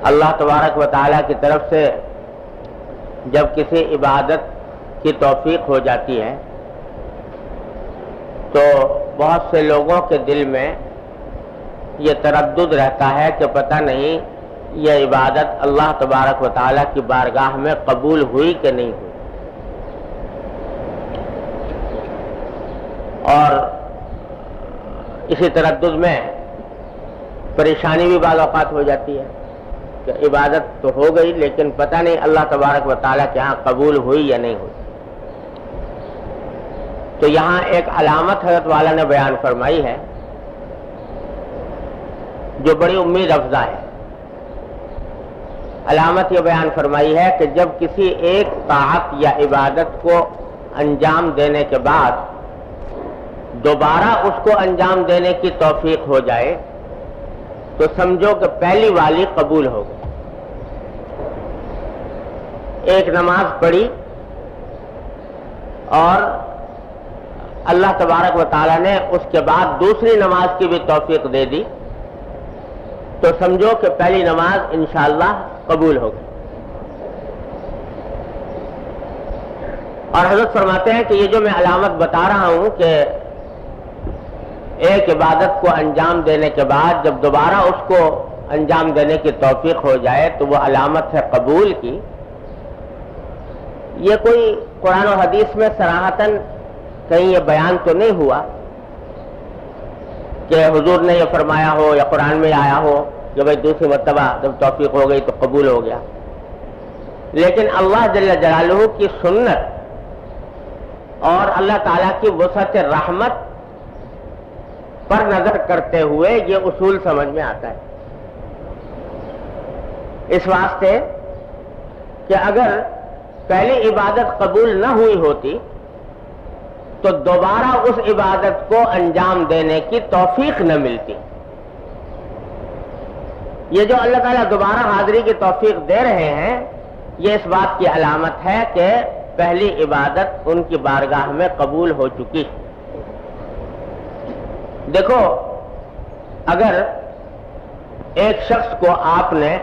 اللہ تبارک و تعالیٰ کی طرف سے جب کسی عبادت کی توفیق ہو جاتی ہے تو بہت سے لوگوں کے دل میں یہ تردد رہتا ہے کہ پتہ نہیں یہ عبادت اللہ تبارک و تعالیٰ کی بارگاہ میں قبول ہوئی کہ نہیں ہوئی، اور اسی تردد میں پریشانی بھی بعض اوقات ہو جاتی ہے کہ عبادت تو ہو گئی لیکن پتہ نہیں اللہ تبارک و تعالیٰ کے ہاں قبول ہوئی یا نہیں ہوئی۔ تو یہاں ایک علامت حضرت والا نے بیان فرمائی ہے جو بڑی امید افزا ہے۔ علامت یہ بیان فرمائی ہے کہ جب کسی ایک طاعت یا عبادت کو انجام دینے کے بعد دوبارہ اس کو انجام دینے کی توفیق ہو جائے تو سمجھو کہ پہلی والی قبول ہو گئی۔ ایک نماز پڑھی اور اللہ تبارک و تعالیٰ نے اس کے بعد دوسری نماز کی بھی توفیق دے دی تو سمجھو کہ پہلی نماز انشاءاللہ قبول ہو گئی۔ اور حضرت فرماتے ہیں کہ یہ جو میں علامت بتا رہا ہوں کہ ایک عبادت کو انجام دینے کے بعد جب دوبارہ اس کو انجام دینے کی توفیق ہو جائے تو وہ علامت ہے قبول کی، یہ کوئی قرآن و حدیث میں صراحتاً کہیں یہ بیان تو نہیں ہوا کہ حضور نے یہ فرمایا ہو یا قرآن میں آیا ہو کہ بھئی دوسری مرتبہ جب توفیق ہو گئی تو قبول ہو گیا، لیکن اللہ جل جلالہ کی سنت اور اللہ تعالیٰ کی وسعت رحمت پر نظر کرتے ہوئے یہ اصول سمجھ میں آتا ہے۔ اس واسطے کہ اگر پہلی عبادت قبول نہ ہوئی ہوتی تو دوبارہ اس عبادت کو انجام دینے کی توفیق نہ ملتی۔ یہ جو اللہ تعالیٰ دوبارہ حاضری کی توفیق دے رہے ہیں یہ اس بات کی علامت ہے کہ پہلی عبادت ان کی بارگاہ میں قبول ہو چکی۔ دیکھو اگر ایک شخص کو آپ نے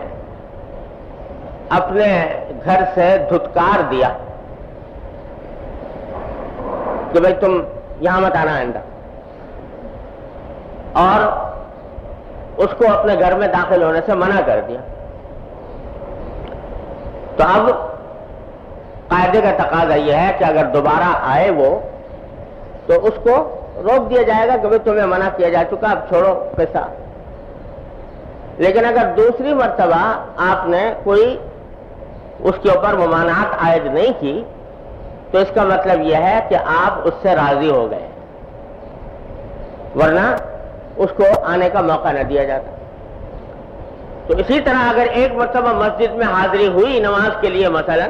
اپنے گھر سے دھتکار دیا کہ بھئی تم یہاں مت آنا آئندہ، اور اس کو اپنے گھر میں داخل ہونے سے منع کر دیا، تو اب قاعدے کا تقاضا یہ ہے کہ اگر دوبارہ آئے وہ تو اس کو روک دیا جائے گا کہ بھئی تمہیں منع کیا جا چکا، اب چھوڑو قصہ۔ لیکن اگر دوسری مرتبہ آپ نے کوئی اس کے اوپر ممانعت عائد نہیں کی تو اس کا مطلب یہ ہے کہ آپ اس سے راضی ہو گئے، ورنہ اس کو آنے کا موقع نہ دیا جاتا۔ تو اسی طرح اگر ایک مرتبہ مسجد میں حاضری ہوئی نماز کے لیے مثلا،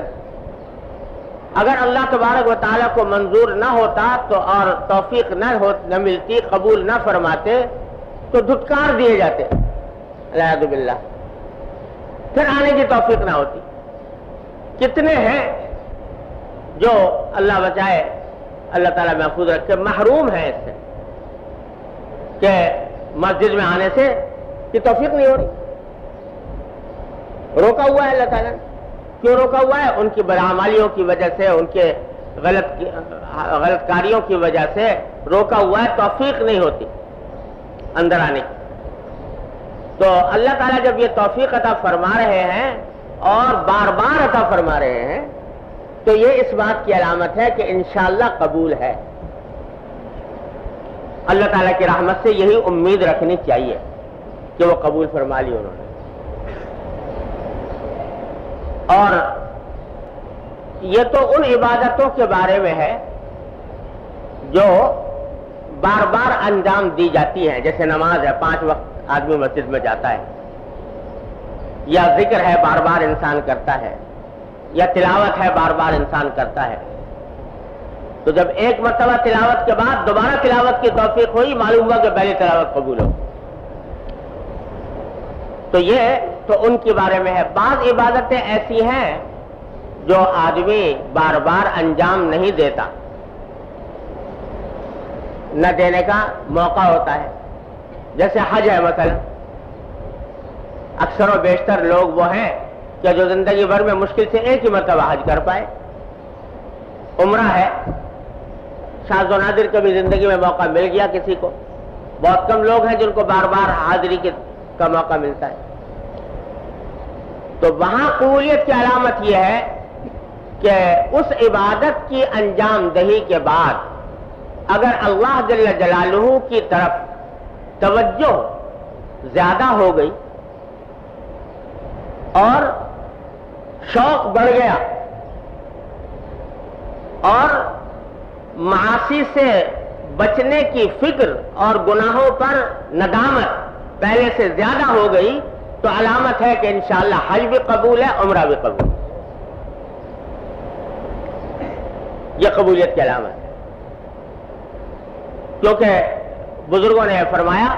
اگر اللہ تبارک و تعالیٰ کو منظور نہ ہوتا تو اور توفیق نہ ملتی، قبول نہ فرماتے تو دھتکار دیے جاتے العیاذ باللہ، پھر آنے کی توفیق نہ ہوتی۔ کتنے ہیں جو اللہ بچائے، اللہ تعالیٰ محفوظ رکھے، محروم ہیں اس سے کہ مسجد میں آنے سے یہ توفیق نہیں ہو رہی، روکا ہوا ہے اللہ تعالیٰ نے۔ کیوں روکا ہوا ہے؟ ان کی بدعمالیوں کی وجہ سے، ان کے غلط کاریوں کی وجہ سے روکا ہوا ہے، توفیق نہیں ہوتی اندر آنے کی۔ تو اللہ تعالیٰ جب یہ توفیق عطا فرما رہے ہیں اور بار بار عطا فرما رہے ہیں تو یہ اس بات کی علامت ہے کہ انشاءاللہ قبول ہے۔ اللہ تعالیٰ کی رحمت سے یہی امید رکھنی چاہیے کہ وہ قبول فرما لی انہوں نے۔ اور یہ تو ان عبادتوں کے بارے میں ہے جو بار بار انجام دی جاتی ہیں، جیسے نماز ہے، 5 وقت آدمی مسجد میں جاتا ہے، یا ذکر ہے بار بار انسان کرتا ہے، یا تلاوت ہے بار بار انسان کرتا ہے۔ تو جب ایک مرتبہ تلاوت کے بعد دوبارہ تلاوت کی توفیق ہوئی، معلوم ہوا کہ پہلی تلاوت قبول ہو، تو یہ تو ان کے بارے میں ہے۔ بعض عبادتیں ایسی ہیں جو آدمی بار بار انجام نہیں دیتا، نہ دینے کا موقع ہوتا ہے، جیسے حج ہے مثلا۔ اکثر و بیشتر لوگ وہ ہیں کہ جو زندگی بھر میں مشکل سے ایک ہی مرتبہ حج کر پائے. عمرہ ہے، شاذ و نادر کبھی زندگی میں موقع مل گیا کسی کو، بہت کم لوگ ہیں جن کو بار بار حاضری کا موقع ملتا ہے. تو وہاں قبولیت کی علامت یہ ہے کہ اس عبادت کی انجام دہی کے بعد اگر اللہ جل جلالہ کی طرف توجہ زیادہ ہو گئی اور شوق بڑھ گیا اور معاصی سے بچنے کی فکر اور گناہوں پر ندامت پہلے سے زیادہ ہو گئی تو علامت ہے کہ انشاءاللہ حج بھی قبول ہے، عمرہ بھی قبول ہے. یہ قبولیت کی علامت ہے، کیونکہ بزرگوں نے فرمایا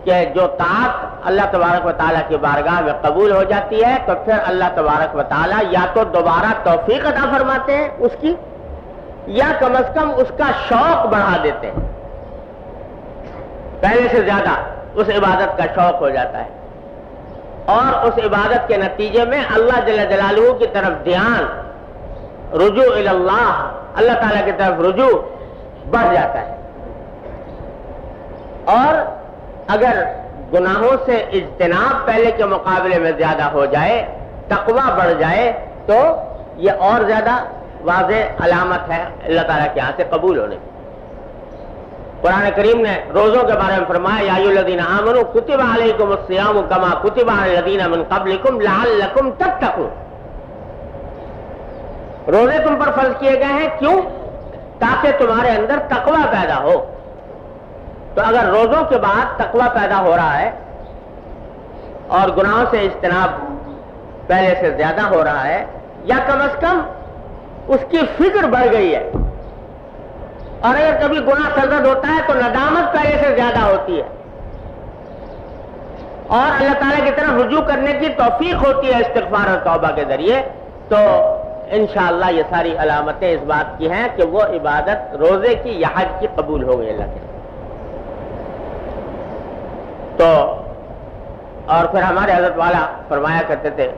کہ جو طاعت اللہ تبارک و تعالیٰ کی بارگاہ میں قبول ہو جاتی ہے تو پھر اللہ تبارک و تعالیٰ یا تو دوبارہ توفیق عطا فرماتے ہیں اس کی، یا کم از کم اس کا شوق بڑھا دیتے ہیں، پہلے سے زیادہ اس عبادت کا شوق ہو جاتا ہے اور اس عبادت کے نتیجے میں اللہ جل جلالہ کی طرف دھیان، رجوع الی اللہ، اللہ تعالیٰ کی طرف رجوع بڑھ جاتا ہے. اور اگر گناہوں سے اجتناب پہلے کے مقابلے میں زیادہ ہو جائے، تقویٰ بڑھ جائے، تو یہ اور زیادہ واضح علامت ہے اللہ تعالیٰ کے ہاں سے قبول ہونے کی. قرآن کریم نے روزوں کے بارے میں فرمایا یا ایھا الذین آمنوا کتب علیکم الصیام کما کتب علی الذین من قبلکم لعلکم تتقون. روزے تم پر فرض کیے گئے ہیں، کیوں؟ تاکہ تمہارے اندر تقویٰ پیدا ہو. تو اگر روزوں کے بعد تقویٰ پیدا ہو رہا ہے اور گناہوں سے اجتناب پہلے سے زیادہ ہو رہا ہے، یا کم از کم اس کی فکر بڑھ گئی ہے، اور اگر کبھی گناہ سرزد ہوتا ہے تو ندامت پہلے سے زیادہ ہوتی ہے اور اللہ تعالیٰ کی طرف رجوع کرنے کی توفیق ہوتی ہے استغفار اور توبہ کے ذریعے، تو انشاءاللہ یہ ساری علامتیں اس بات کی ہیں کہ وہ عبادت روزے کی یا حج کی قبول ہو گئی اللہ کے. تو اور پھر ہمارے حضرت والا فرمایا کرتے تھے،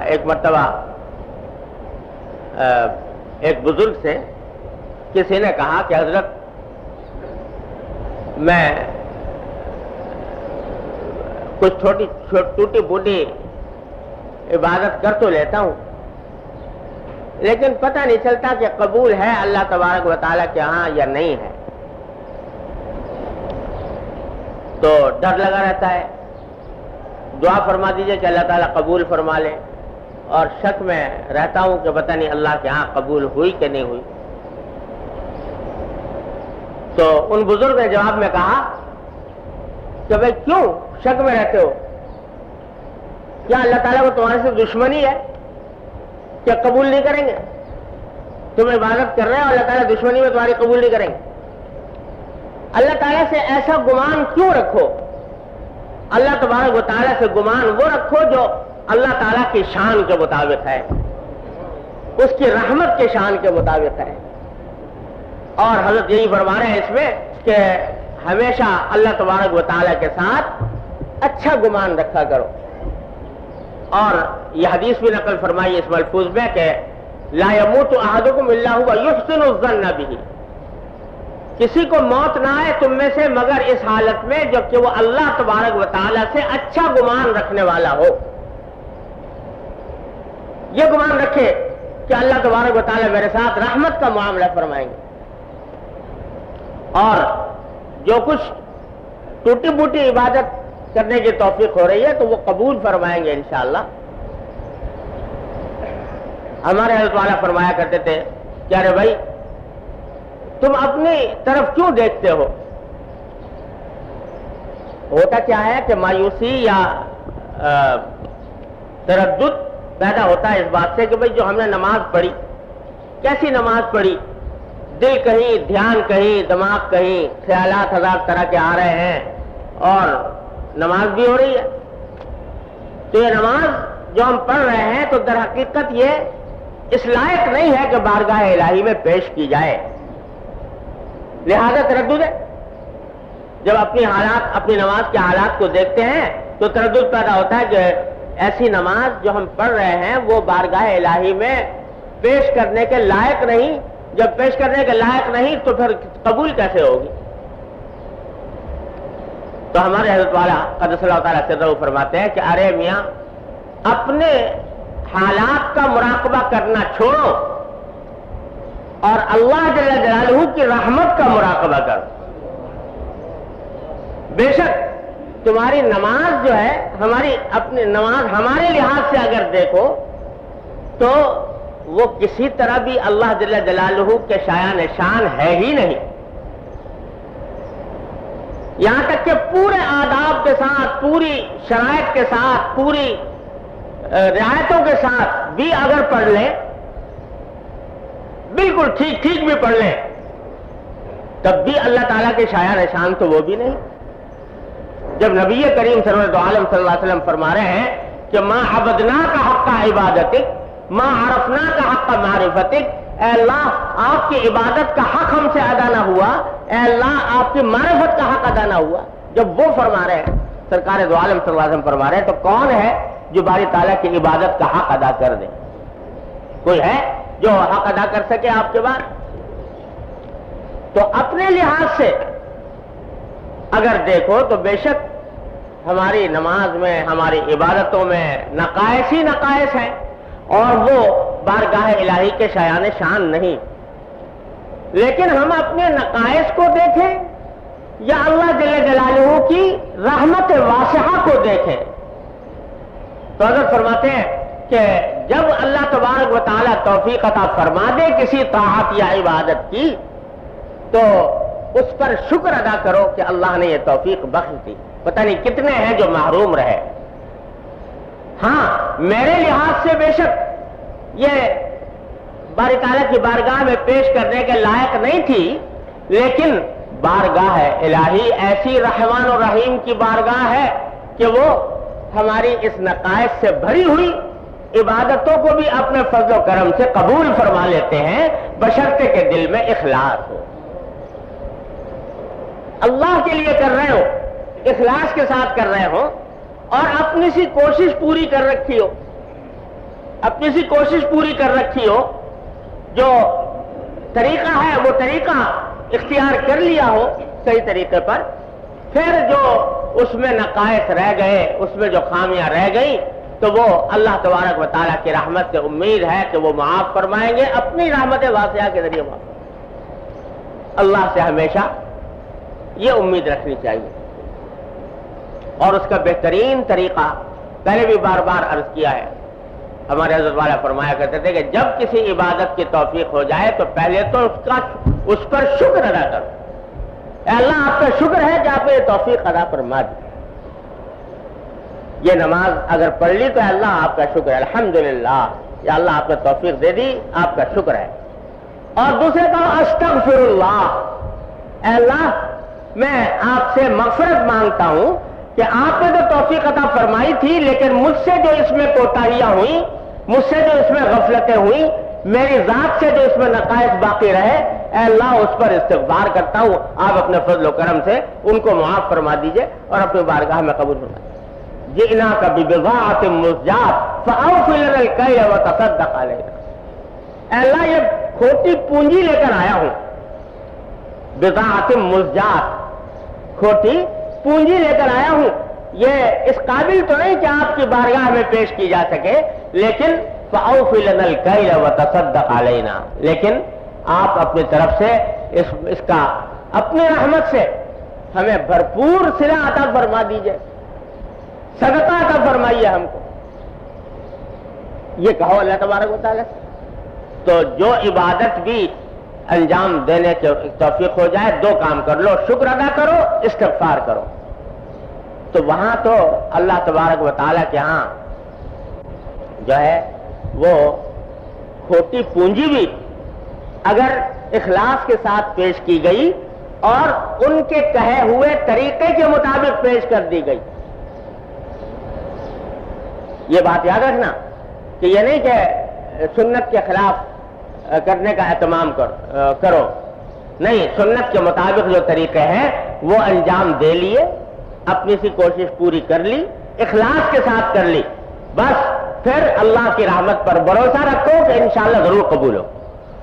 ایک مرتبہ ایک بزرگ سے کسی نے کہا کہ حضرت میں کچھ ٹوٹی پھوٹی عبادت کر تو لیتا ہوں لیکن پتہ نہیں چلتا کہ قبول ہے اللہ تبارک و تعالیٰ کے ہاں یا نہیں ہے. تو ڈر لگا رہتا ہے، دعا فرما دیجئے کہ اللہ تعالیٰ قبول فرما لے، اور شک میں رہتا ہوں کہ پتہ نہیں اللہ کے ہاں قبول ہوئی کہ نہیں ہوئی. تو ان بزرگ نے جواب میں کہا کہ بھئی کیوں شک میں رہتے ہو؟ کیا اللہ تعالیٰ کو تمہارے سے دشمنی ہے کہ قبول نہیں کریں گے؟ تم عبادت کر رہے ہو، اللہ تعالیٰ دشمنی میں تمہاری قبول نہیں کریں گے. اللہ تعالیٰ سے ایسا گمان کیوں رکھو؟ اللہ تبارک و تعالیٰ سے گمان وہ رکھو جو اللہ تعالیٰ کی شان کے مطابق ہے، اس کی رحمت کے شان کے مطابق ہے. اور حضرت یہی فرما رہے ہیں اس میں کہ ہمیشہ اللہ تبارک و تعالیٰ کے ساتھ اچھا گمان رکھا کرو. اور یہ حدیث بھی نقل فرمائی اس ملفوظ میں کہ لا يموت احدکم الا هو يحسن الظن به، کسی کو موت نہ آئے تم میں سے مگر اس حالت میں جب کہ وہ اللہ تبارک و تعالیٰ سے اچھا گمان رکھنے والا ہو. یہ گمان رکھے کہ اللہ تبارک و تعالیٰ میرے ساتھ رحمت کا معاملہ فرمائیں گے، اور جو کچھ ٹوٹی پھوٹی عبادت کرنے کی توفیق ہو رہی ہے تو وہ قبول فرمائیں گے انشاءاللہ. ہمارے حضرت والا فرمایا کرتے تھے کہ ارے بھائی تم اپنی طرف کیوں دیکھتے ہو؟ ہوتا کیا ہے کہ مایوسی یا تردد پیدا ہوتا ہے اس بات سے کہ بھئی جو ہم نے نماز پڑھی، کیسی نماز پڑھی، دل کہیں، دھیان کہیں، دماغ کہیں، خیالات ہزار طرح کے آ رہے ہیں اور نماز بھی ہو رہی ہے. تو یہ نماز جو ہم پڑھ رہے ہیں تو در حقیقت یہ اس لائق نہیں ہے کہ بارگاہ الہی میں پیش کی جائے، لہذا تردد ہے. جب اپنی نماز کے حالات کو دیکھتے ہیں تو تردد پیدا ہوتا ہے کہ ایسی نماز جو ہم پڑھ رہے ہیں وہ بارگاہ الہی میں پیش کرنے کے لائق نہیں. جب پیش کرنے کے لائق نہیں تو پھر قبول کیسے ہوگی؟ تو ہمارے حضرت والا قدس اللہ تعالیٰ سرہ فرماتے ہیں کہ ارے میاں، اپنے حالات کا مراقبہ کرنا چھوڑو اور اللہ جل جلالہ کی رحمت کا مراقبہ کرو. بے شک تمہاری نماز جو ہے، اپنی نماز ہمارے لحاظ سے اگر دیکھو تو وہ کسی طرح بھی اللہ جل جلالہ کے شایان شان ہے ہی نہیں. یہاں تک کہ پورے آداب کے ساتھ، پوری شرائط کے ساتھ، پوری رعایتوں کے ساتھ بھی اگر پڑھ لیں، بالکل ٹھیک بھی پڑھ لیں، تب بھی اللہ تعالیٰ کے شایان شان تو وہ بھی نہیں. جب نبی کریم سرورت عالم صلی اللہ علیہ وسلم فرما رہے ہیں کہ ما عبدناک حق عبادتک ما عرفناک حق معرفتک، اے اللہ آپ کی عبادت کا حق ہم سے ادا نہ ہوا، اے اللہ آپ کی معرفت کا حق ادا نہ ہوا. جب وہ فرما رہے ہیں، سرکار دو عالم صلی اللہ علیہ وسلم فرما رہے ہیں، تو کون ہے جو باری تعالیٰ کی عبادت کا حق ادا کر دے؟ کوئی ہے جو حق ادا کر سکے آپ کے بعد؟ تو اپنے لحاظ سے اگر دیکھو تو بے شک ہماری نماز میں، ہماری عبادتوں میں نقائص ہی نقائص ہیں، اور وہ بارگاہ الہی کے شایان شان نہیں. لیکن ہم اپنے نقائص کو دیکھیں یا اللہ جل جلالہ کی رحمت واسعہ کو دیکھیں. تو حضرت فرماتے ہیں کہ جب اللہ تبارک و تعالیٰ توفیق عطا فرما دے کسی طاعت یا عبادت کی، تو اس پر شکر ادا کرو کہ اللہ نے یہ توفیق بخش دی. پتہ نہیں کتنے ہیں جو محروم رہے. ہاں، میرے لحاظ سے بے شک یہ باری تعالیٰ کی بارگاہ میں پیش کرنے کے لائق نہیں تھی، لیکن بارگاہ الہی ایسی رحمان و رحیم کی بارگاہ ہے کہ وہ ہماری اس نقائص سے بھری ہوئی عبادتوں کو بھی اپنے فضل و کرم سے قبول فرما لیتے ہیں، بشرطے کے دل میں اخلاص ہو. اللہ کے لیے کر رہے ہو، اخلاص کے ساتھ کر رہے ہو، اور اپنی سی کوشش پوری کر رکھی ہو، جو طریقہ ہے وہ طریقہ اختیار کر لیا ہو صحیح طریقے پر، پھر جو اس میں نقائص رہ گئے، اس میں جو خامیاں رہ گئی، تو وہ اللہ تبارک و تعالیٰ کی رحمت سے امید ہے کہ وہ معاف فرمائیں گے، اپنی رحمت واسعہ کے ذریعے معاف فرمائیں گے. اللہ سے ہمیشہ یہ امید رکھنی چاہیے. اور اس کا بہترین طریقہ پہلے بھی بار بار عرض کیا ہے، ہمارے حضرت والا فرمایا کرتے تھے کہ جب کسی عبادت کی توفیق ہو جائے تو پہلے تو اس پر شکر ادا کرو. اے اللہ آپ کا شکر ہے کہ آپ نے یہ توفیق ادا فرما دی. یہ نماز اگر پڑھ لی تو اللہ آپ کا شکر ہے، الحمدللہ، یا اللہ آپ نے توفیق دے دی، آپ کا شکر ہے. اور دوسرے کا استغفر اللہ، اے اللہ میں آپ سے مغفرت مانگتا ہوں کہ آپ نے تو توفیق عطا فرمائی تھی، لیکن مجھ سے جو اس میں کوتاہیاں ہوئیں، مجھ سے جو اس میں غفلتیں ہوئیں، میری ذات سے جو اس میں نقائص باقی رہے، اے اللہ اس پر استغفار کرتا ہوں، آپ اپنے فضل و کرم سے ان کو معاف فرما دیجئے اور اپنی بارگاہ میں قبول فرما دیجئے. جئناک ببضاعۃ مزجاۃ فاوف لنا الکیل وتصدق علینا، اے اللہ یہ کھوٹی پونجی لے کر آیا ہوں. بضاعۃ مزجاۃ، کھوٹی پونجی لے کر آیا ہوں، یہ اس قابل تو نہیں کہ آپ کی بارگاہ میں پیش کی جا سکے، لیکن فاوف لنا الکیل وتصدق علینا، لیکن آپ اپنی طرف سے اس کا اپنی رحمت سے ہمیں بھرپور صلہ عطا فرما دیجئے، صدقہ عطا فرمائیے ہم کو. یہ کہو اللہ تبارک و تعالیٰ سے. تو جو عبادت بھی انجام دینے کے توفیق ہو جائے، دو کام کر لو، شکر ادا کرو، استغفار کرو. تو وہاں تو اللہ تبارک و تعالیٰ کے ہاں جو ہے وہ کھوٹی پونجی بھی اگر اخلاص کے ساتھ پیش کی گئی اور ان کے کہے ہوئے طریقے کے مطابق پیش کر دی گئی. یہ بات یاد رکھنا کہ یہ نہیں کہ سنت کے خلاف کرنے کا اہتمام کرو. نہیں، سنت کے مطابق جو طریقے ہیں وہ انجام دے لیے، اپنی سی کوشش پوری کر لی، اخلاص کے ساتھ کر لی، بس پھر اللہ کی رحمت پر بھروسہ رکھو کہ انشاءاللہ ضرور قبول ہو۔